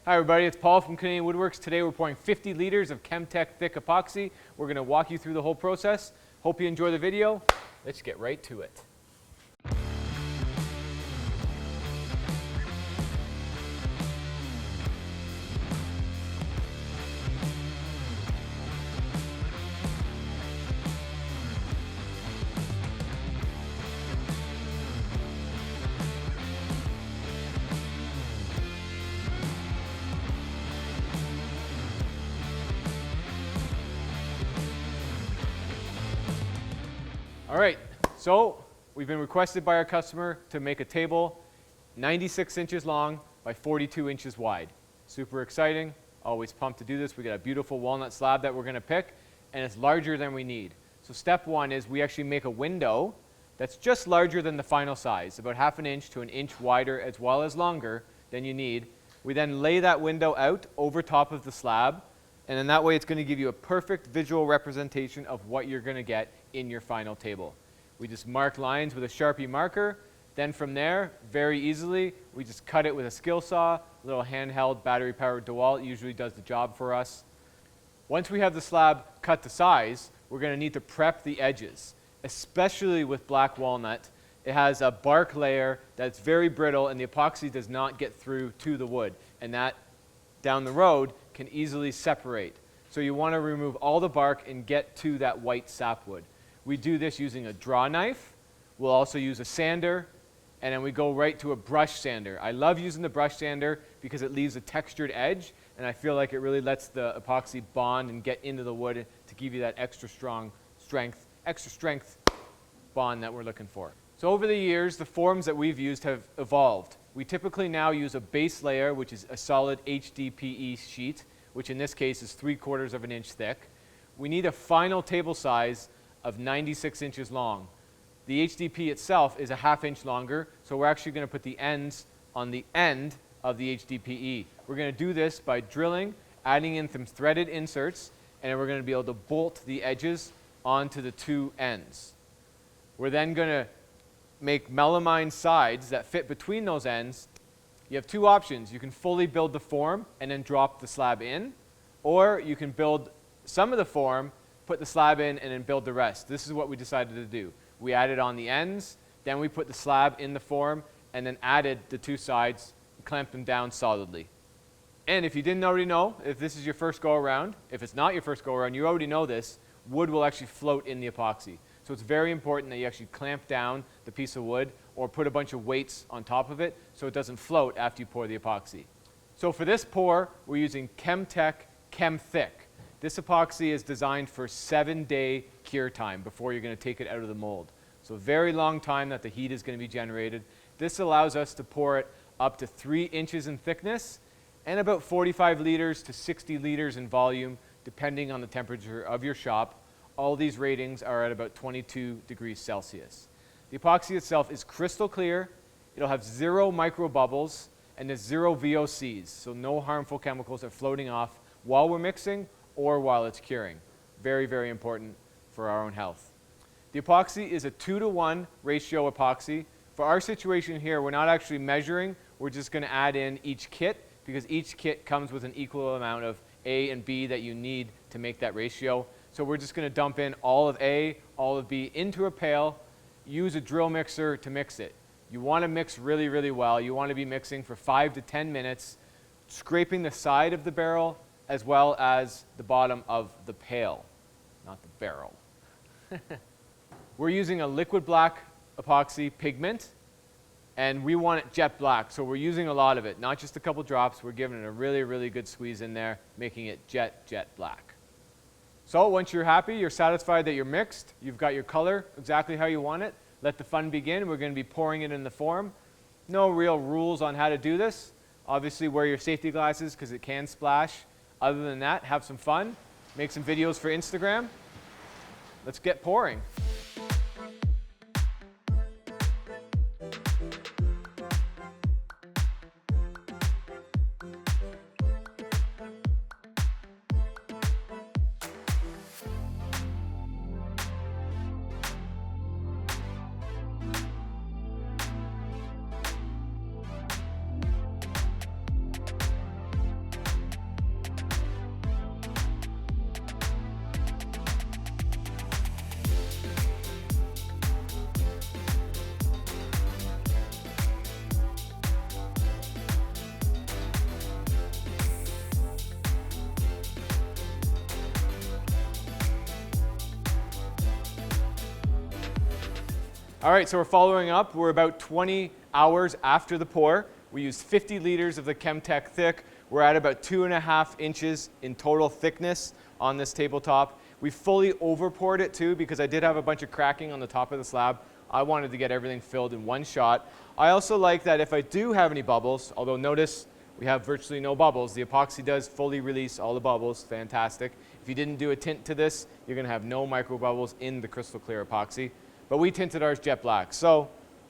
Hi everybody, it's Paul from Canadian Woodworks. Today we're pouring 50 liters of ChemTech thick epoxy. We're going to walk you through the whole process. Hope you enjoy the video. Let's get right to it. All right, so we've been requested by our customer to make a table 96 inches long by 42 inches wide. Super exciting, always pumped to do this. We got a beautiful walnut slab that we're gonna pick, and it's larger than we need. So step one is we actually make a window that's just larger than the final size, about ½ an inch to an inch wider as well as longer than you need. We then lay that window out over top of the slab, and then that way it's gonna give you a perfect visual representation of what you're gonna get in your final table. We just mark lines with a Sharpie marker. Then from there, very easily, we just cut it with a skill saw. A little handheld battery-powered DeWalt usually does the job for us. Once we have the slab cut to size, we're gonna need to prep the edges, especially with black walnut. It has a bark layer that's very brittle and the epoxy does not get through to the wood, and that down the road can easily separate. So you wanna remove all the bark and get to that white sapwood. We do this using a draw knife. We'll also use a sander, and then we go right to a brush sander. I love using the brush sander because it leaves a textured edge, and I feel like it really lets the epoxy bond and get into the wood to give you that extra strength bond that we're looking for. So over the years, the forms that we've used have evolved. We typically now use a base layer, which is a solid HDPE sheet, which in this case is 3/4 of an inch thick. We need a final table size of 96 inches long. The HDP itself is a ½ inch longer, so we're actually going to put the ends on the end of the HDPE. We're going to do this by drilling, adding in some threaded inserts, and then we're going to be able to bolt the edges onto the two ends. We're then going to make melamine sides that fit between those ends. You have two options. You can fully build the form and then drop the slab in, or you can build some of the form, put the slab in, and then build the rest. This is what we decided to do. We added on the ends, then we put the slab in the form, and then added the two sides, clamped them down solidly. And if you didn't already know, if this is your first go around, if it's not your first go around, you already know this, wood will actually float in the epoxy. So it's very important that you actually clamp down the piece of wood or put a bunch of weights on top of it so it doesn't float after you pour the epoxy. So for this pour, we're using ChemTech ChemThick. This epoxy is designed for 7-day cure time before you're going to take it out of the mold. So a very long time that the heat is going to be generated. This allows us to pour it up to 3 inches in thickness and about 45 liters to 60 liters in volume, depending on the temperature of your shop. All these ratings are at about 22 degrees Celsius. The epoxy itself is crystal clear. It'll have 0 micro bubbles and there's 0 VOCs, so no harmful chemicals are floating off while we're mixing or while it's curing. Very, very important for our own health. The epoxy is a 2-to-1 ratio epoxy. For our situation here, we're not actually measuring. We're just going to add in each kit because each kit comes with an equal amount of A and B that you need to make that ratio. So we're just going to dump in all of A, all of B into a pail, use a drill mixer to mix it. You want to mix really, really well. You want to be mixing for 5 to 10 minutes, scraping the side of the barrel as well as the bottom of the pail, not the barrel. We're using a liquid black epoxy pigment, and we want it jet black, so we're using a lot of it, not just a couple drops. We're giving it a really, really good squeeze in there, making it jet black. So once you're happy, you're satisfied that you're mixed, you've got your color exactly how you want it, let the fun begin. We're going to be pouring it in the form. No real rules on how to do this. Obviously wear your safety glasses because it can splash. Other than that, have some fun, make some videos for Instagram. Let's get pouring. All right, so we're following up. We're about 20 hours after the pour. We used 50 liters of the Chemtech thick. We're at about 2.5 inches in total thickness on this tabletop. We fully over poured it too because I did have a bunch of cracking on the top of the slab. I wanted to get everything filled in one shot. I also like that if I do have any bubbles, although notice we have virtually no bubbles, the epoxy does fully release all the bubbles, fantastic. If you didn't do a tint to this, you're gonna have no micro bubbles in the crystal clear epoxy. But we tinted ours jet black, so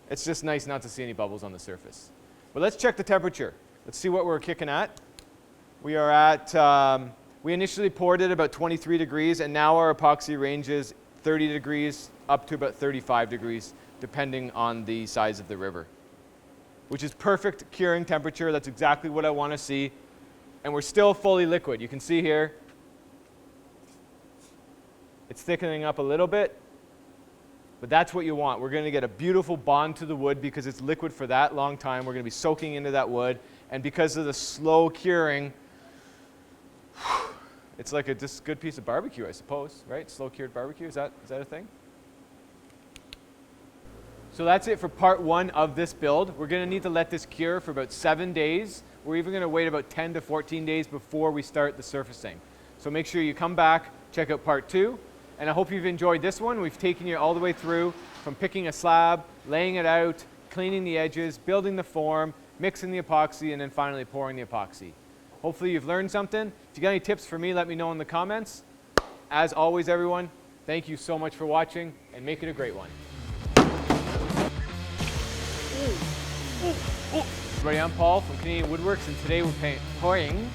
it's just nice not to see any bubbles on the surface. But let's check the temperature. Let's see what we're kicking at. We are at, we initially poured it about 23 degrees, and now our epoxy ranges 30 degrees up to about 35 degrees, depending on the size of the river, which is perfect curing temperature. That's exactly what I want to see. And we're still fully liquid. You can see here, it's thickening up a little bit, but that's what you want. We're going to get a beautiful bond to the wood because it's liquid for that long time. We're going to be soaking into that wood, and because of the slow curing, it's like a just good piece of barbecue, I suppose, right? Slow cured barbecue, is that a thing? So that's it for part 1 of this build. We're going to need to let this cure for about 7 days. We're even going to wait about 10 to 14 days before we start the surfacing. So make sure you come back, check out part 2. And I hope you've enjoyed this one. We've taken you all the way through from picking a slab, laying it out, cleaning the edges, building the form, mixing the epoxy, and then finally pouring the epoxy. Hopefully you've learned something. If you got any tips for me, let me know in the comments. As always, everyone, thank you so much for watching, and make it a great one. Everybody, I'm Paul from Canadian Woodworks, and today we're pouring